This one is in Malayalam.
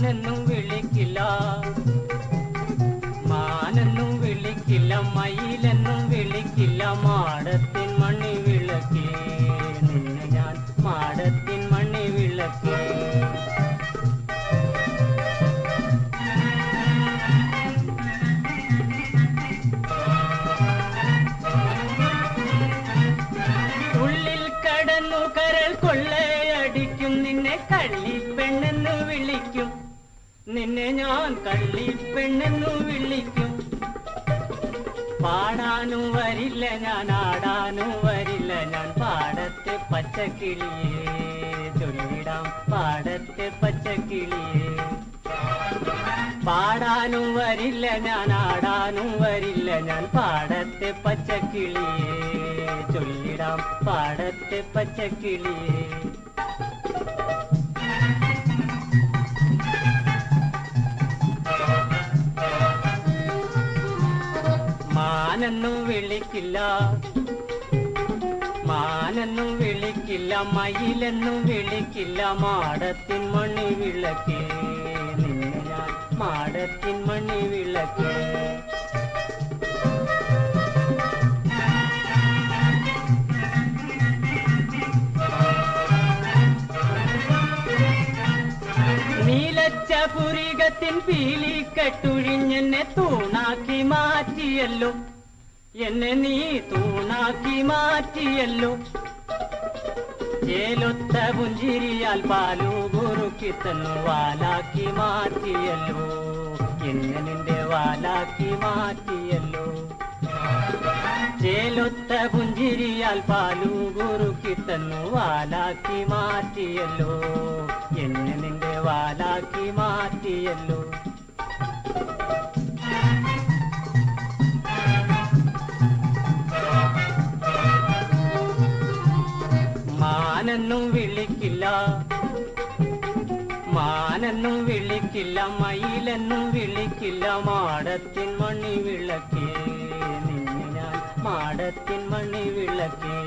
മാനെന്നും വിളിക്കില്ല, മാനെന്നും വിളിക്കില്ല, മയിലെന്നും വിളിക്കില്ല, മാടത്തിൻ മണി വിളക്കേ നിന്നെ ഞാൻ മാടത്തിൻ മണി വിളക്കേ. ഉള്ളിൽ കടന്നു കരൾ കൊള്ളയടിക്കും, നിന്നെ കള്ളിപ്പെണ്ണെന്ന് വിളിക്കും, നിന്നെ ഞാൻ കള്ളിപ്പെണ്ണെന്നു വിളിക്കും. പാടാനും വരില്ല ഞാൻ, ആടാനും വരില്ല ഞാൻ, പാടത്തെ പച്ചക്കിളിയേ ചൊല്ലിടാം പാടത്തെ പച്ചക്കിളിയേ. പാടാനും വരില്ല ഞാൻ, ആടാനും വരില്ല ഞാൻ, പാടത്തെ പച്ചക്കിളിയേ ചൊല്ലിടാം പാടത്തെ പച്ചക്കിളിയേ. മാനെന്നും വിളിക്കില്ല, മാനെന്നും വിളിക്കില്ല, മയിലെന്നും വിളിക്കില്ല, മാടത്തിൻ മണി വിളക്കേ നിന്നെ ഞാൻ മാടത്തിൻ മണി വിളക്കേ. നീലച്ച പുരികത്തിൻ പീലിക്കെട്ടുഴിഞ്ഞെന്നെ തൂണാക്കി മാറ്റിയല്ലോ, എന്നെ നീ തൂണാക്കി മാറ്റിയല്ലോ. ചേലൊത്ത പുഞ്ചിരിയാൽ പാലു കുറുക്കി തന്നു വാലാക്കി മാറ്റിയല്ലോ, എന്നെ നിന്റെ വാലാക്കി മാറ്റിയല്ലോ. ചേലൊത്ത പുഞ്ചിരിയാൽ പാലു കുറുക്കി തന്നു വാലാക്കി മാറ്റിയല്ലോ, എന്നെ നിന്റെ വാലാക്കി മാറ്റിയല്ലോ. മാനെന്നും വിളിക്കില്ല, മാനെന്നും വിളിക്കില്ല, മയിലെന്നും വിളിക്കില്ല, മാടത്തിൻ മണി വിളക്കേ നിന്നെ ഞാൻ മാടത്തിൻ മണി വിളക്കേ.